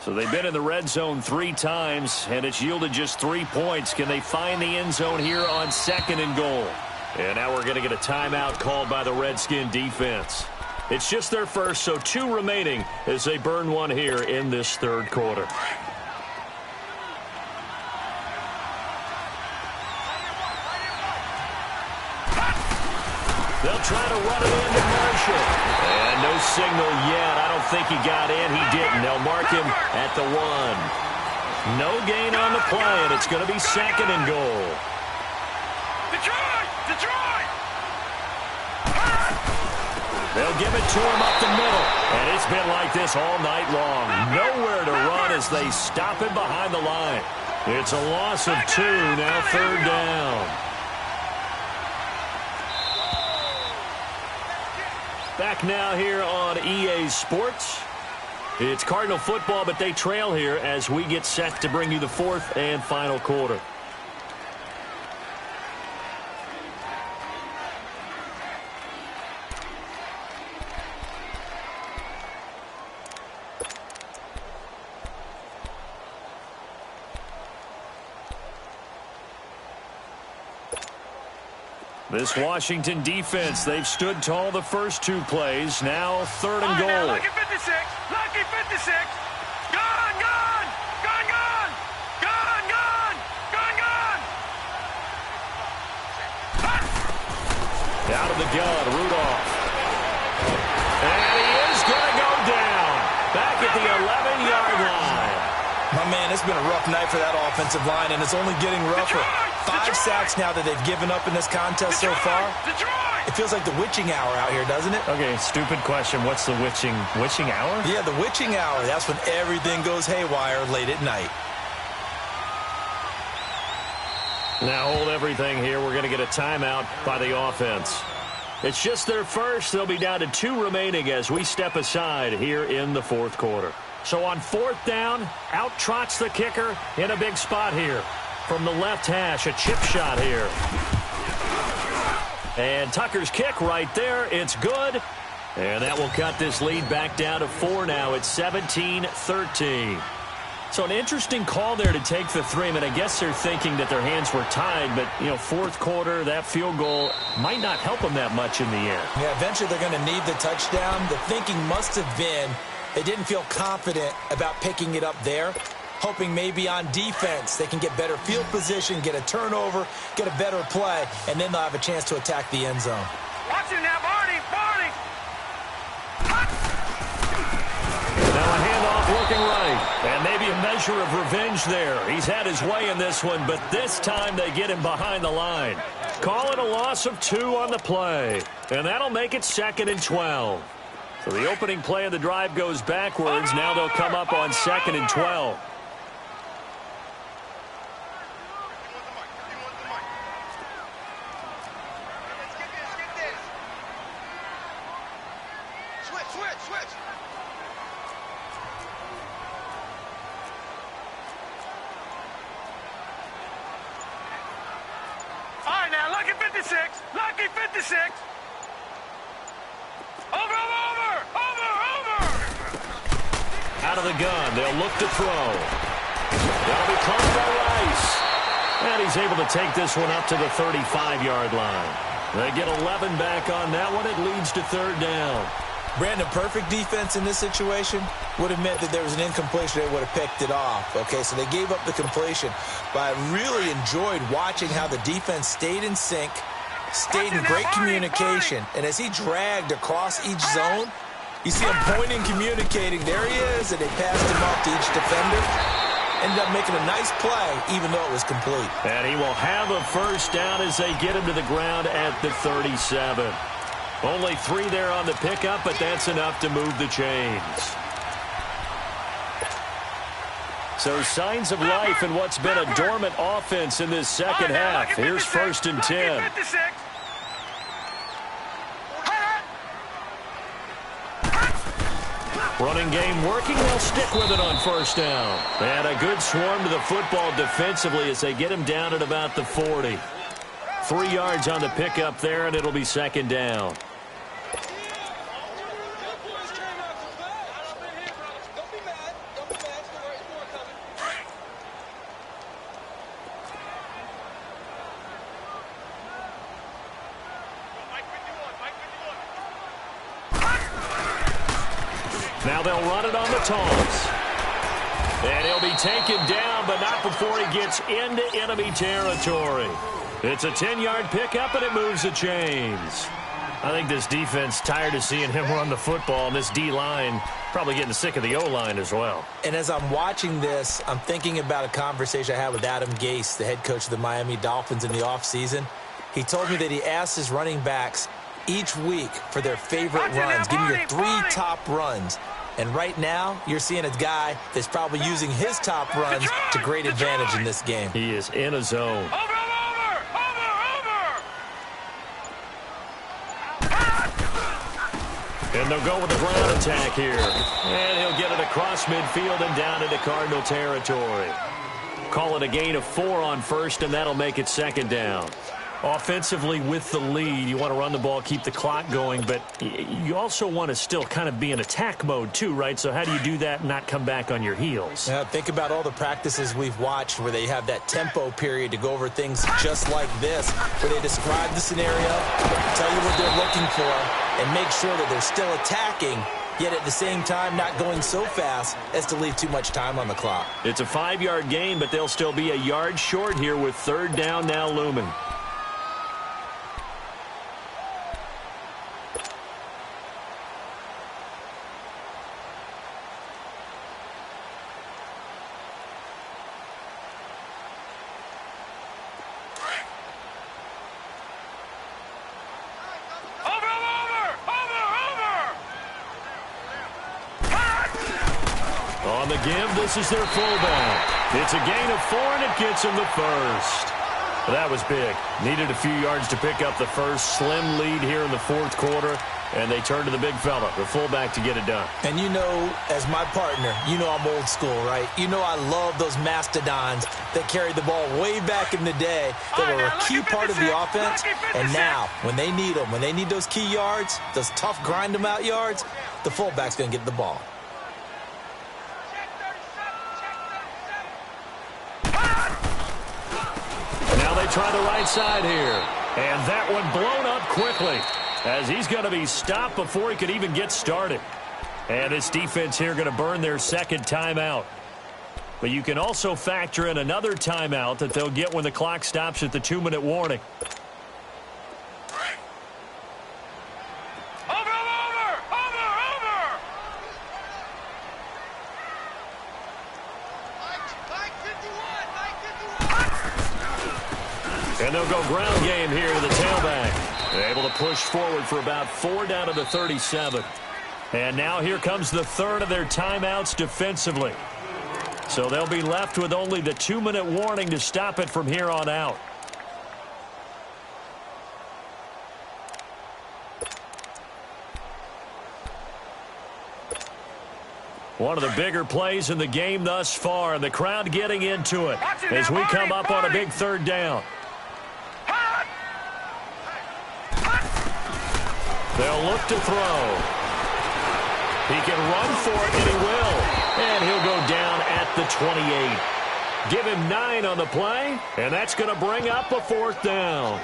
So they've been in the red zone 3 times, and it's yielded just 3 points. Can they find the end zone here on 2nd and goal? And now we're going to get a timeout called by the Redskin defense. It's just their first, so 2 remaining as they burn one here in this 3rd quarter. They'll try to run it into Marshall. And no signal yet. I don't think he got in. He didn't. They'll mark him at the 1. No gain on the play, and it's going to be 2nd and goal. Detroit! Detroit! They'll give it to him up the middle. And it's been like this all night long. Nowhere to run as they stop him behind the line. It's a loss of 2, now 3rd down. Back now here on EA Sports. It's Cardinal football, but they trail here as we get set to bring you the 4th and final quarter. This Washington defense, they've stood tall the first 2 plays. Now 3rd and goal. Now, lucky 56. Lucky 56. Gun, gun. Gun, gun. Gun, gun. Gun, gun. Out of the gun, Rudolph. And he is going to go down. Back at the 11-yard line. My man, it's been a rough night for that offensive line, and it's only getting rougher. 5 sacks now that they've given up in this contest so far. It feels like the witching hour out here, doesn't it? Okay, stupid question. What's the witching hour? Yeah, the witching hour. That's when everything goes haywire late at night. Now hold everything here. We're going to get a timeout by the offense. It's just their first. They'll be down to 2 remaining as we step aside here in the 4th quarter. So on 4th down, out trots the kicker in a big spot here. From the left hash, a chip shot here. And Tucker's kick right there. It's good. And that will cut this lead back down to 4 now. It's 17-13. So an interesting call there to take the 3. I mean, I guess they're thinking that their hands were tied, but, you know, fourth quarter, that field goal might not help them that much in the end. Yeah, eventually they're going to need the touchdown. The thinking must have been they didn't feel confident about picking it up there, hoping maybe on defense they can get better field position, get a turnover, get a better play, and then they'll have a chance to attack the end zone. Watch it now, Barney! Barney! Now a handoff looking right, and maybe a measure of revenge there. He's had his way in this one, but this time they get him behind the line. Call it a loss of 2 on the play, and that'll make it 2nd and 12. So the opening play of the drive goes backwards. Now they'll come up on 2nd and 12. All right, now, lucky 56. Lucky 56. Over. Out of the gun, they'll look to throw. That'll be caught by Rice. And he's able to take this one up to the 35-yard line. They get 11 back on that one. It leads to 3rd down. Brandon, perfect defense in this situation would have meant that there was an incompletion. They would have picked it off. Okay, so they gave up the completion. But I really enjoyed watching how the defense stayed in sync, stayed in great communication. And as he dragged across each zone, you see him pointing, communicating. There he is, and they passed him off to each defender. Ended up making a nice play, even though it was complete. And he will have a 1st down as they get him to the ground at the 37. Only 3 there on the pickup, but that's enough to move the chains. So signs of life in what's been a dormant offense in this second half. Here's 1st and 10. Running game working. They'll stick with it on 1st down. And a good swarm to the football defensively as they get him down at about the 40. 3 yards on the pickup there, and it'll be 2nd down. Now they'll run it on the toss. And he'll be taken down, but not before he gets into enemy territory. It's a 10-yard pickup, and it moves the chains. I think this defense tired of seeing him run the football, and this D-line probably getting sick of the O-line as well. And as I'm watching this, I'm thinking about a conversation I had with Adam Gase, the head coach of the Miami Dolphins in the offseason. He told me that he asked his running backs each week for their favorite runs. Give me your 3 top runs. And right now, you're seeing a guy that's probably using his top runs to great advantage in this game. He is in a zone. And they'll go with the ground attack here. And he'll get it across midfield and down into Cardinal territory. Call it a gain of 4 on 1st, and that'll make it 2nd down. Offensively with the lead, you want to run the ball, keep the clock going, but you also want to still kind of be in attack mode too, right? So how do you do that and not come back on your heels? Yeah, think about all the practices we've watched where they have that tempo period to go over things just like this, where they describe the scenario, tell you what they're looking for, and make sure that they're still attacking, yet at the same time not going so fast as to leave too much time on the clock. It's a 5-yard gain, but they'll still be a yard short here with 3rd down now looming. On the give, this is their fullback. It's a gain of 4, and it gets him the 1st. That was big. Needed a few yards to pick up the 1st. Slim lead here in the 4th quarter. And they turn to the big fella, the fullback, to get it done. And you know, as my partner, you know I'm old school, right? You know I love those mastodons that carried the ball way back in the day that were a key part of the offense. And now, when they need them, when they need those key yards, those tough grind-them-out yards, the fullback's going to get the ball. Now they try the right side here. And that one blown up quickly, as he's going to be stopped before he could even get started. And this defense here going to burn their second timeout. But you can also factor in another timeout that they'll get when the clock stops at the 2-minute warning. And they'll go ground game here to the tailback. They're able to push forward for about 4 down to the 37. And now here comes the third of their timeouts defensively. So they'll be left with only the 2-minute warning to stop it from here on out. One of the bigger plays in the game thus far, and the crowd getting into it as we come up on a big third down. They'll look to throw. He can run for it, and he will. And he'll go down at the 28. Give him 9 on the play, and that's going to bring up a 4th down.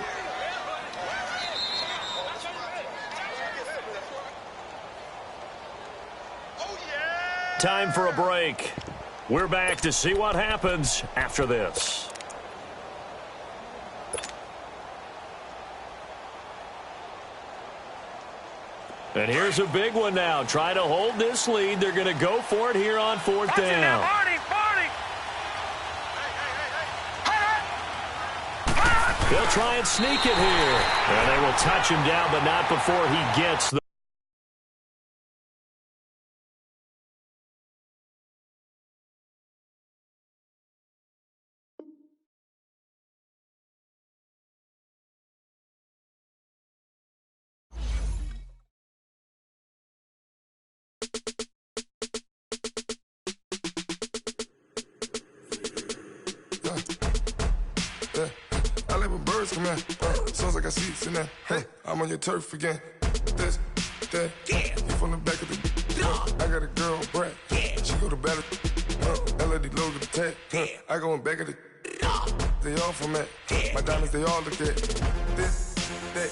Time for a break. We're back to see what happens after this. And here's a big one now. Try to hold this lead. They're going to go for it here on 4th down. They'll try and sneak it here. And they will touch him down, but not before he gets the I live with birds come in. Sounds like I seats in there. Hey, I'm on your turf again. This, that, you from the back of the. I got a girl, Brad. She go to battle. LED logo the tag. I go in back of the. They all from that. My diamonds, they all look at. This, that.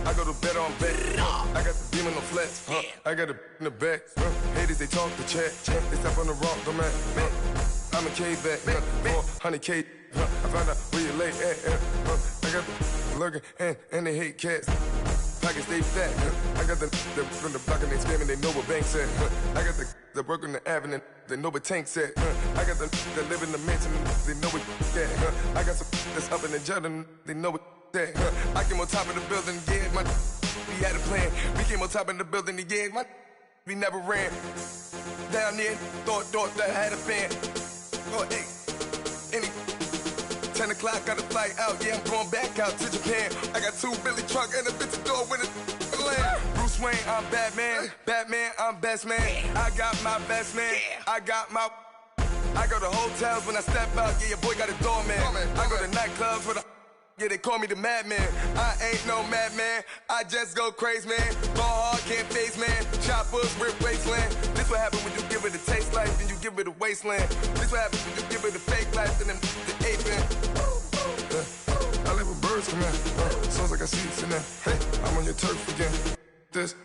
I go to bed on bed. I got the demon on flats. I got it in the back. Haters, they talk the chat. They step on the rock, the man. I'm a K-back. 400K. I found out where you lay at. I got the lurking and they hate cats. Pockets stay fat. I got the from the block and they screaming, they know what banks at. I got the work on the avenue, they know what tanks at. I got the that live in the mansion, they know what that. I got some that's up in the Jordan, they know what that. I came on top of the building, yeah, my we had a plan. We came on top of the building, yeah, my we never ran. Down there, thought that I had a fan. Oh, hey, any 10 o'clock, got a flight out, yeah, I'm going back out to Japan. I got 2 Billy truck and a bitch door with a land. Bruce Wayne, I'm Batman. Batman, I'm best man. I got my best man. I got my. I go to hotels when I step out, yeah, your boy got a doorman. I go to nightclubs with a. Yeah, they call me the madman. I ain't no madman. I just go crazy, man. Ball hard, can't face, man. Choppers, rip wasteland. This what happen when you give it a taste life, then you give it a wasteland. This what happen when you give it a fake life, then the ape man. I live with birds come in. Sounds like I seats in there. Hey, I'm on your turf again. This,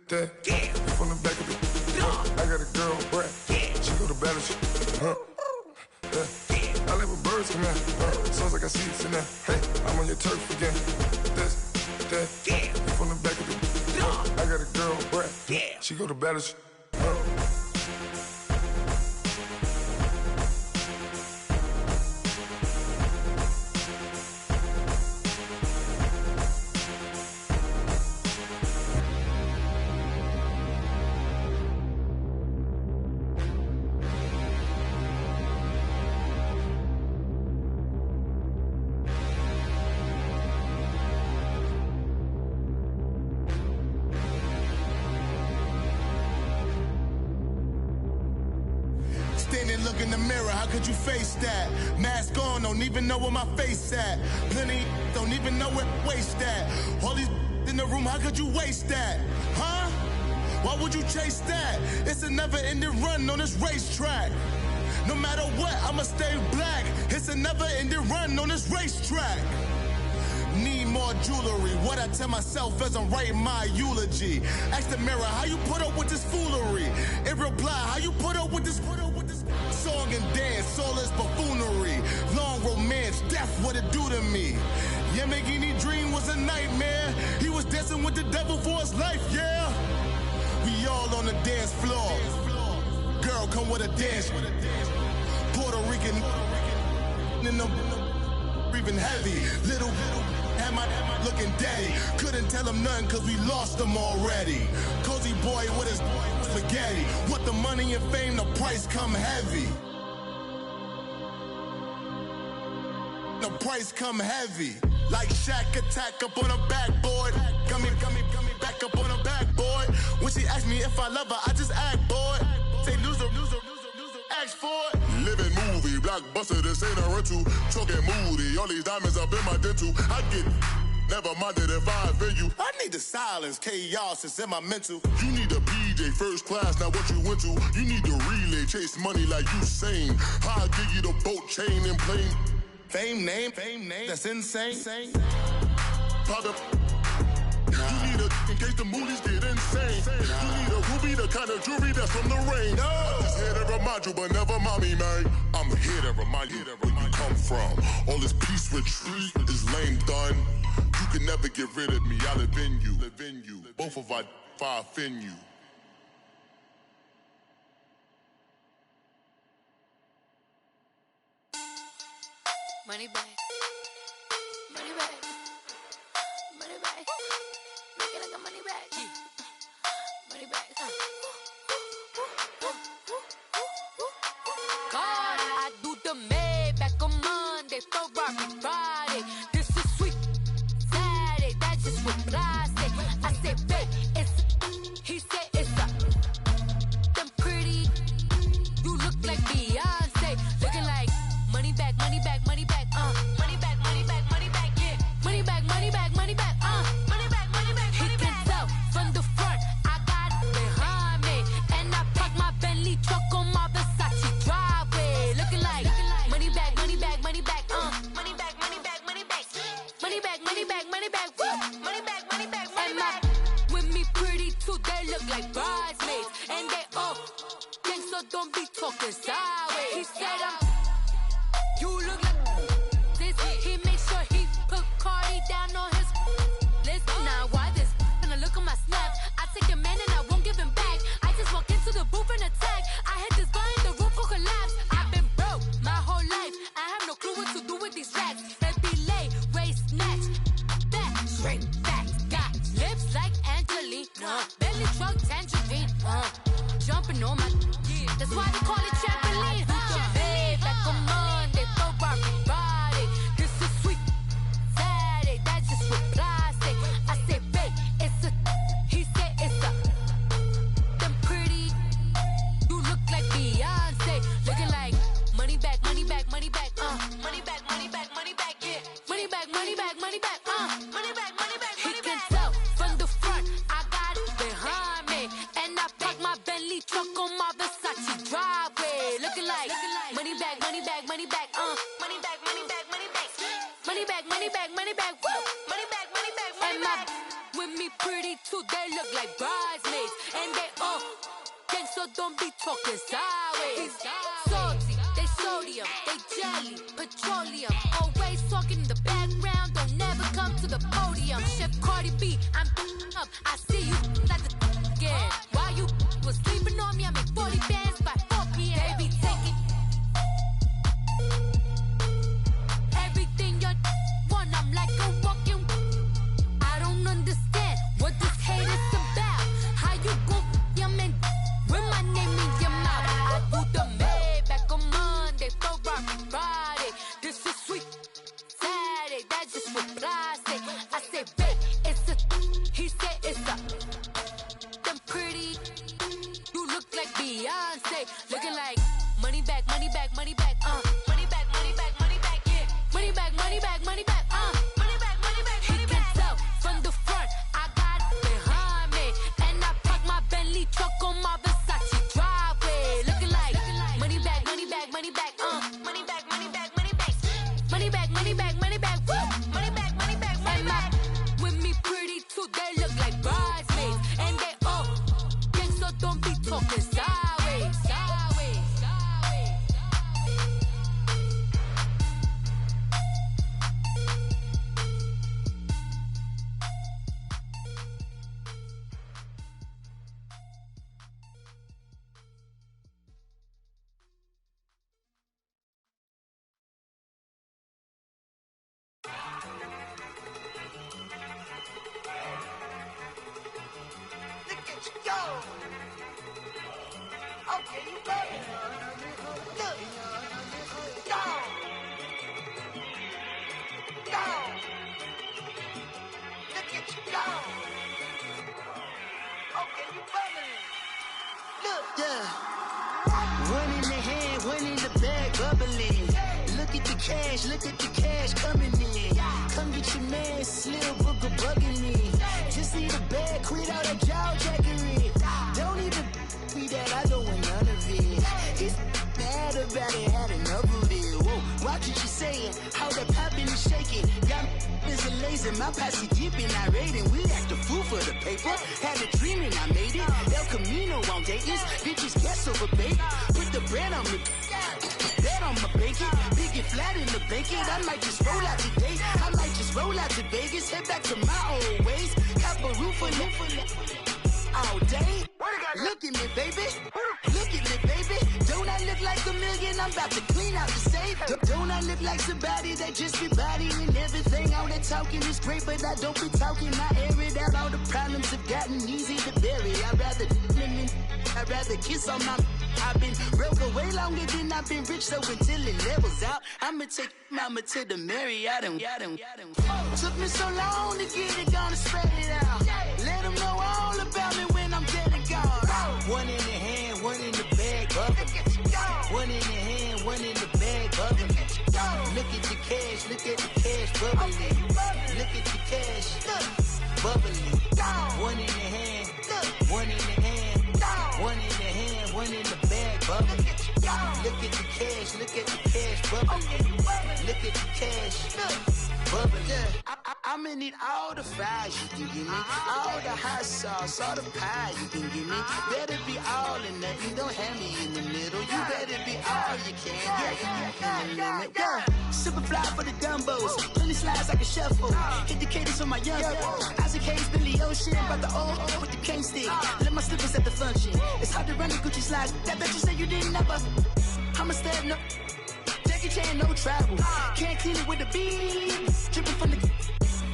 that, you from the back of the. I got a girl, Brad. She go to battle. I live with birds come in. Sounds like I seats in there. Hey, I'm on your turf again. This, that, you from the back of the. I got a girl, Brad. She go to battle. look in the mirror, how could you face that? Mask on, don't even know where my face at. Plenty don't even know where waist at. All these in the room, how could you waste that? Huh? Why would you chase that? It's a never-ending run on this racetrack. No matter what, I'ma stay black. It's a never-ending run on this racetrack. Need more jewelry. What I tell myself as I'm writing my eulogy. Ask the mirror, how you put up with this foolery? It reply, how you put up with this song and dance, soulless buffoonery. Long romance, death, what it do to me? Yamagini dream was a nightmare. He was dancing with the devil for his life, yeah. We all on the dance floor. Girl, come with a dance. Puerto Rican in the breathing heavy. Little had my looking daddy. Couldn't tell him nothing cause we lost him already. Cozy boy with his spaghetti. What the money and fame, the price come heavy. The price come heavy. Like Shaq attack up on a backboard. Coming back up on a backboard. When she asked me if I love her, I just act bored. Say loser, ask for it. Living movie, blockbuster, this ain't a rental. Talking moody, all these diamonds up in my dental. I get never minded if I offend you. I need the silence, chaos is in my mental. You need a PJ first class, not what you went to. You need the relay, chase money like you sane. I'll give you the boat chain and plane. Fame name, that's insane. Pop up. You need a in case the movies get insane. You need a ruby, the kind of jewelry that's from the rain. I'm just here to remind you, but never mommy, man. I'm here to remind you where you come from. All this peace retreat is lame done. You can never get rid of me. I live in you. Both of our if I offend you. Money back. Money back. Money back. Make it like a money back. Money back. God, I do the Maybach on Monday, Ferrari Friday. This is sweet Saturday. That's just what I say. I say, babe, it's. He said it's a. Them pretty. You look like Beyonce. Looking like money back, money back, money back. Money back, money back, money back, yeah. Money back, money back, money back, money back, money back, money back. He can tell from the front, I got it behind me. And I park my Bentley truck on my Versace driveway. Looking like money back, money back, money back, money back, money back, money back. Money back, money back, money back, woo. Money back, money back, money back. With me pretty too, they look like bridesmaids. And they all gang, so don't be talking sideways. He said you look like this. He makes sure he put Cardi down on his list. Now why this? Gonna look at my snap. I take a man and I won't give him back. I just walk into the booth and attack. I hit this guy in the roof will collapse. I've been broke my whole life. I have no clue what to do with these racks. They be late, waist snatch, back, straight back. Got lips like Angelina, belly truck tangerine. Jumping on my, that's why they call it trampoline. Back on Monday, Ferrari Friday. This is sweet Saturday. That's just what I say. I say, babe, it's a. He said it's a. Them pretty. You look like Beyonce. Looking like money back, money back, money back. Money back, money back, money back. Yeah. Money back, money back, money back. Money back, money back, money back. He can tell from the front, I got it behind me, and I park my Bentley truck on my Versace driveway. Looking like money back, money back, money back. Money back, money back, money back. Money back, money back, money back. Woo. Money back, money back, money back. With me pretty too, they look like bridesmaids, and they all gang, so don't be talking sideways. Salty, they sodium, they jelly, petroleum. Always talking in the background, don't never come to the podium. Chef Cardi B, I'm up. I see you like the again. While you was sleeping on me, I make 40 bands by 4 p.m. They be taking everything you want. I'm like a walking. I don't understand what this hate is about. How you go, your man, with my name in your mouth. I do the Maybach on Monday, Ferrari Friday. This is sweet Saturday. That's just what I say. I say, babe, it's a. He said it's a. money back, money back, money back, money back. Money back, money back, money back, woo! Money back, money back, money back. With me pretty too, they look like bridesmaids. And they all gang, so don't be talking sideways. Look at the cash coming in. Come get your man, Slim Booker bugging me. Just need a bag, quit all that jaw jackery. Don't even be that, I don't want none of it. He's mad about it, had enough of it. Whoa, watch what you saying, how that poppin' and shaking. Got is a lazy, my posse deep and I raiding. We act a fool for the paper. Had a dream and I made it. El Camino on Dayton's, bitches guess over bait. Put the brand on me. Bet on my bacon, big and flat in the bacon. I might just roll out today. I might just roll out to Vegas, head back to my old ways. Cop a roof all day. Look at me, baby. Look at me, baby. Don't I look like a million? I'm about to clean out the safe. Don't I look like somebody that just be bodying everything? All that talking is great, but I don't be talking. I air it out. All the problems have gotten easy to bury. I'd rather kiss on my. I've been broke way longer than I've been rich, so until it levels out, I'ma take mama to the Marriott and took me so long to get it, gonna spread it out. Let them know all about me when I'm dead and gone. One in the hand, one in the bag, bubbling. One in the hand, one in the bag, bubbling. Look at the cash, look at the cash, bubbling. Look at the cash, bubbling. One in the hand, one in the hand, one in the hand, one in the bag, bubbling. Look at the cash, look at the cash, bubbling. Look at the cash, bubbling. I'ma need all the fries you can give me, all the hot sauce, all the pie you can give me. Better be all or nothing, don't have me in the middle. You better be all you can, yeah. Super fly for the dumbos, plenty slides like a shuffle. Hit the cadence on my young Isaac Hayes, Billy Ocean, about the old with the cane stick. Let my slippers at the function. It's hard to run the Gucci slides. That bet you say you didn't never. I'ma stand no. Jackie Chan, no travel. Can't clean it with the beat. Dripping from the.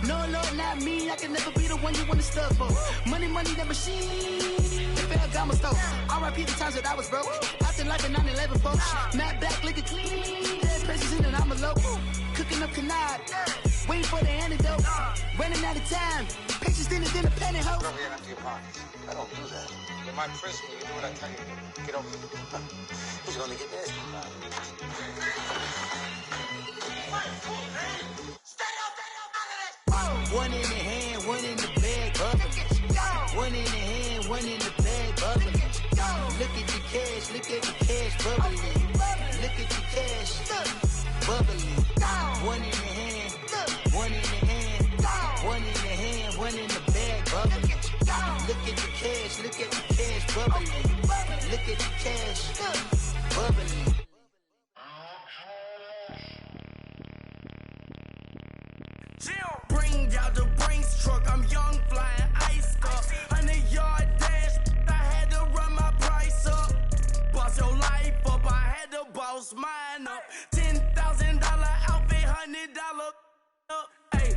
No, not me. I can never be the one you want to stuff for. Money, that machine. The Ferragamo stove. R.I.P. the times that I was broke. Acting like a 9/11 folks. Matte back, liquor clean. Dead presses in and I'm a local. Cooking up canard. Waiting for the antidote. Running out of time. Pictures dinner, penny hoe. Rub your empty pockets. I don't do that. You're my prisoner. You do what I tell you to. Get over here. Who's gonna get nasty about it? One in the hand, one in the bag, bubbling. One in the hand, one in the bag, bubbling. Look at the cash, look at the cash, bubbling. Look at the cash, bubbling. One in the hand, one in the hand, one in the hand, one in the bag, bubbling. Look at the cash, look at the cash, bubbling. Look at the cash, bubbling. Bring out the Brinks truck, I'm young, flying ice up. 100-yard dash, I had to run my price up. Boss your life up, I had to boss mine up. $10,000 outfit, $100 up. Hey,